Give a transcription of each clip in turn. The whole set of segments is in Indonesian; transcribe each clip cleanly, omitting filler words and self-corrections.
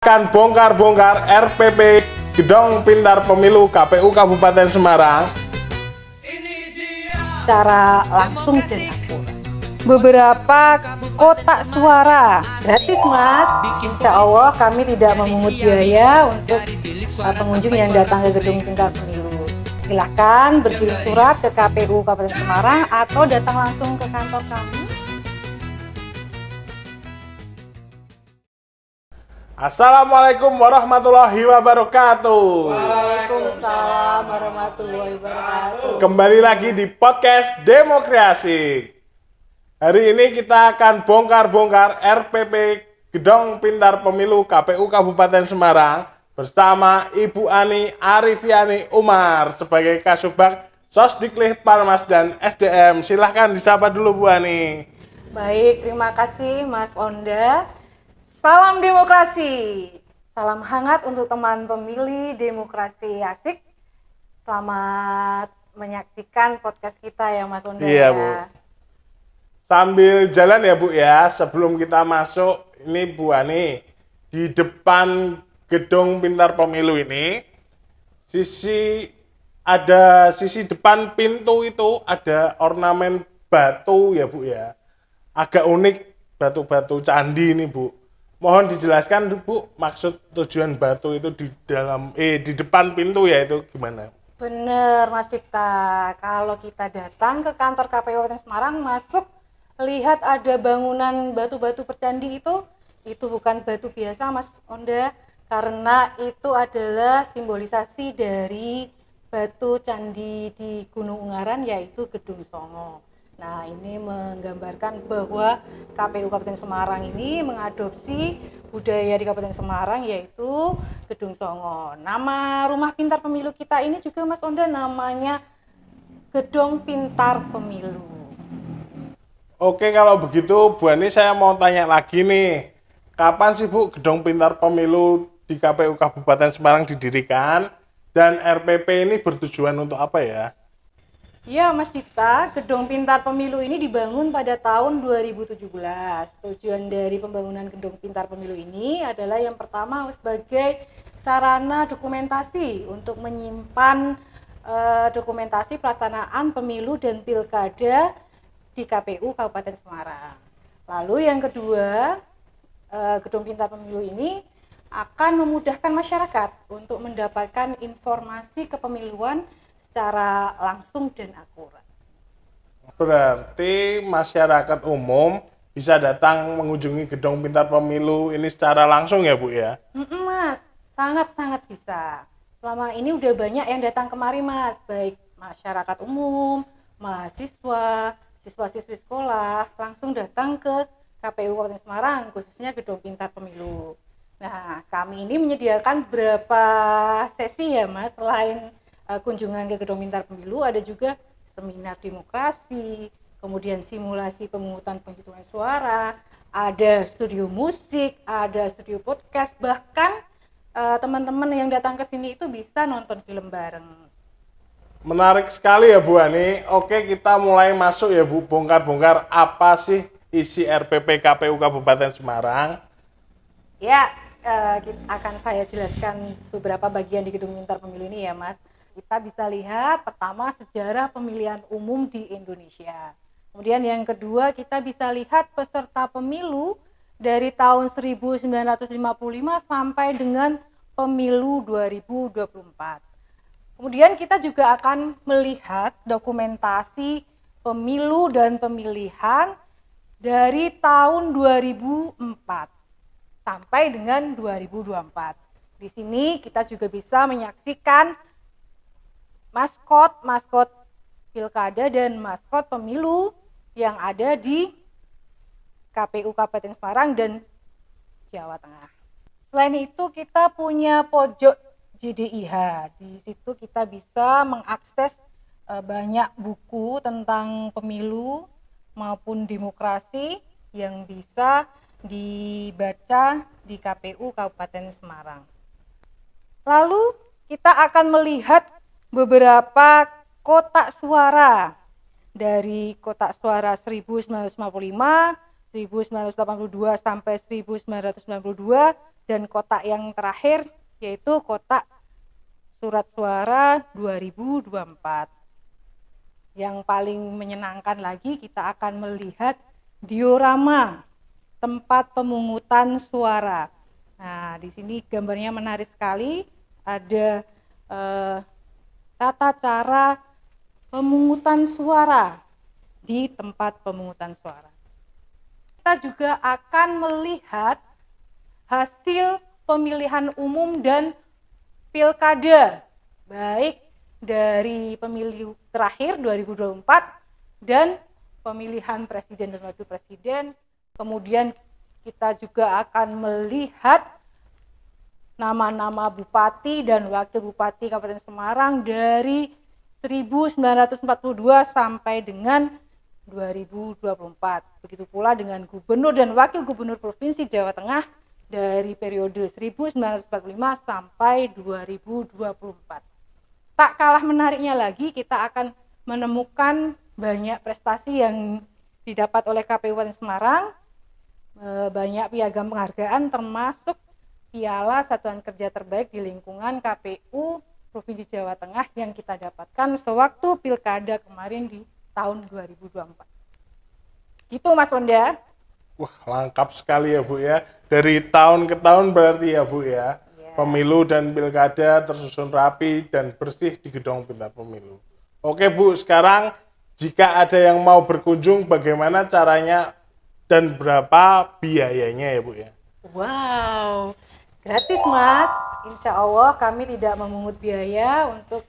akan bongkar-bongkar RPP Gedung Pintar Pemilu KPU Kabupaten Semarang secara langsung dan akurat. Beberapa kotak suara gratis, Mas. Insya Allah kami tidak memungut biaya untuk pengunjung yang datang ke Gedung Pintar Pemilu. Silakan berkirim surat ke KPU Kabupaten Semarang atau datang langsung ke kantor kami. Assalamualaikum warahmatullahi wabarakatuh. Waalaikumsalam warahmatullahi wabarakatuh. Kembali lagi di podcast Demokrasi. Hari ini kita akan bongkar-bongkar RPP Gedung Pintar Pemilu KPU Kabupaten Semarang bersama Ibu Ani Arifiani Umar sebagai Kasubag Sosdiklih Parmas dan SDM. Silahkan disapa dulu Bu Ani. Baik, terima kasih Mas Onda. Salam demokrasi, salam hangat untuk teman pemilih Demokrasi Asik. Selamat menyaksikan podcast kita ya Mas Onda. Iya Bu. Sambil jalan ya Bu ya, sebelum kita masuk, ini Bu Ani, di depan Gedung Pintar Pemilu ini, sisi depan pintu itu ada ornamen batu ya Bu ya. Agak unik, batu-batu candi ini Bu. Mohon dijelaskan Bu, maksud tujuan batu itu di depan pintu ya, itu gimana? Bener Mas Dipta, kalau kita datang ke kantor KPU Kabupaten Semarang, masuk lihat ada bangunan batu-batu bercandi itu bukan batu biasa Mas Onda, karena itu adalah simbolisasi dari batu candi di Gunung Ungaran, yaitu Gedung Songo. Nah, ini menggambarkan bahwa KPU Kabupaten Semarang ini mengadopsi budaya di Kabupaten Semarang, yaitu Gedung Songo. Nama rumah pintar pemilu kita ini juga Mas Onda namanya Gedung Pintar Pemilu. Oke, kalau begitu Bu Ani, saya mau tanya lagi nih. Kapan sih Bu Gedung Pintar Pemilu di KPU Kabupaten Semarang didirikan? Dan RPP ini bertujuan untuk apa ya? Ya Mas Dipta, Gedung Pintar Pemilu ini dibangun pada tahun 2017. Tujuan dari pembangunan Gedung Pintar Pemilu ini adalah yang pertama sebagai sarana dokumentasi untuk menyimpan dokumentasi pelaksanaan pemilu dan pilkada di KPU Kabupaten Semarang. Lalu yang kedua, Gedung Pintar Pemilu ini akan memudahkan masyarakat untuk mendapatkan informasi kepemiluan secara langsung dan akurat. Berarti masyarakat umum bisa datang mengunjungi Gedung Pintar Pemilu ini secara langsung ya Bu ya? Mas, sangat-sangat bisa. Selama ini udah banyak yang datang kemari Mas, baik masyarakat umum, mahasiswa, siswa-siswi sekolah, langsung datang ke KPU Kabupaten Semarang, khususnya Gedung Pintar Pemilu. Nah, kami ini menyediakan beberapa sesi ya Mas, selain kunjungan ke Gedung Pintar Pemilu, ada juga seminar demokrasi, kemudian simulasi pemungutan penghitungan suara, ada studio musik, ada studio podcast, bahkan teman-teman yang datang ke sini itu bisa nonton film bareng. Menarik sekali ya Bu Ani. Oke, kita mulai masuk ya Bu, bongkar-bongkar apa sih isi RPP KPU Kabupaten Semarang. Ya, akan saya jelaskan beberapa bagian di Gedung Pintar Pemilu ini ya Mas. Kita bisa lihat pertama sejarah pemilihan umum di Indonesia. Kemudian yang kedua kita bisa lihat peserta pemilu dari tahun 1955 sampai dengan pemilu 2024. Kemudian kita juga akan melihat dokumentasi pemilu dan pemilihan dari tahun 2004 sampai dengan 2024. Di sini kita juga bisa menyaksikan maskot pilkada dan maskot pemilu yang ada di KPU Kabupaten Semarang dan Jawa Tengah. Selain itu kita punya pojok JDIH. Di situ kita bisa mengakses banyak buku tentang pemilu maupun demokrasi yang bisa dibaca di KPU Kabupaten Semarang. Lalu kita akan melihat beberapa kotak suara dari kotak suara 1955, 1982 sampai 1992 Dan kotak yang terakhir yaitu kotak surat suara 2024. Yang paling menyenangkan lagi, kita akan melihat diorama tempat pemungutan suara. Nah, di sini gambarnya menarik sekali. Ada tata cara pemungutan suara di tempat pemungutan suara. Kita juga akan melihat hasil pemilihan umum dan pilkada, baik dari pemilu terakhir 2024 dan pemilihan presiden dan wakil presiden. Kemudian kita juga akan melihat nama-nama bupati dan wakil bupati Kabupaten Semarang dari 1942 sampai dengan 2024. Begitu pula dengan gubernur dan wakil gubernur Provinsi Jawa Tengah dari periode 1945 sampai 2024. Tak kalah menariknya lagi, kita akan menemukan banyak prestasi yang didapat oleh KPU Kabupaten Semarang, banyak piagam penghargaan termasuk Piala Satuan Kerja Terbaik di lingkungan KPU Provinsi Jawa Tengah yang kita dapatkan sewaktu pilkada kemarin di tahun 2024. Gitu Mas Onda. Wah, lengkap sekali ya Bu ya. Dari tahun ke tahun berarti ya Bu ya. Pemilu dan pilkada tersusun rapi dan bersih di gedung pintar pemilu. Oke Bu, sekarang jika ada yang mau berkunjung, bagaimana caranya dan berapa biayanya ya Bu ya? Wow, gratis Mas. Insya Allah kami tidak memungut biaya untuk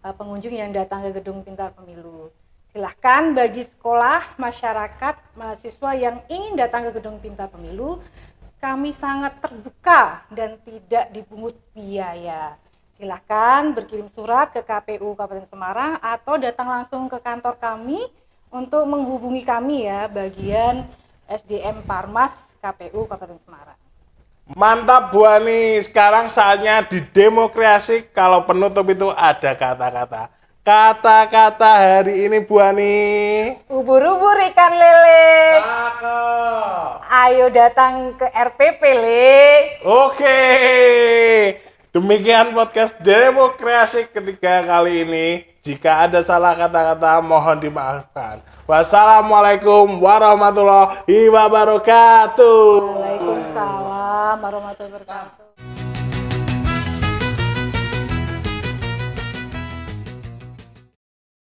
pengunjung yang datang ke gedung pintar pemilu. Silahkan bagi sekolah, masyarakat, mahasiswa yang ingin datang ke gedung pintar pemilu, kami sangat terbuka dan tidak dipungut biaya. Silahkan berkirim surat ke KPU Kabupaten Semarang atau datang langsung ke kantor kami untuk menghubungi kami ya, bagian SDM Parmas KPU Kabupaten Semarang. Mantap Bu Ani, sekarang saatnya di Demokrasi. Kalau penutup itu ada kata-kata. Kata-kata hari ini Bu Ani. Ubur-ubur ikan lele. Cakep. Ayo datang ke RPP Le. Oke. Demikian podcast Demokrasi ketiga kali ini. Jika ada salah kata-kata mohon dimaafkan. Wassalamualaikum warahmatullahi wabarakatuh. Waalaikumsalam warahmatullahi wabarakatuh.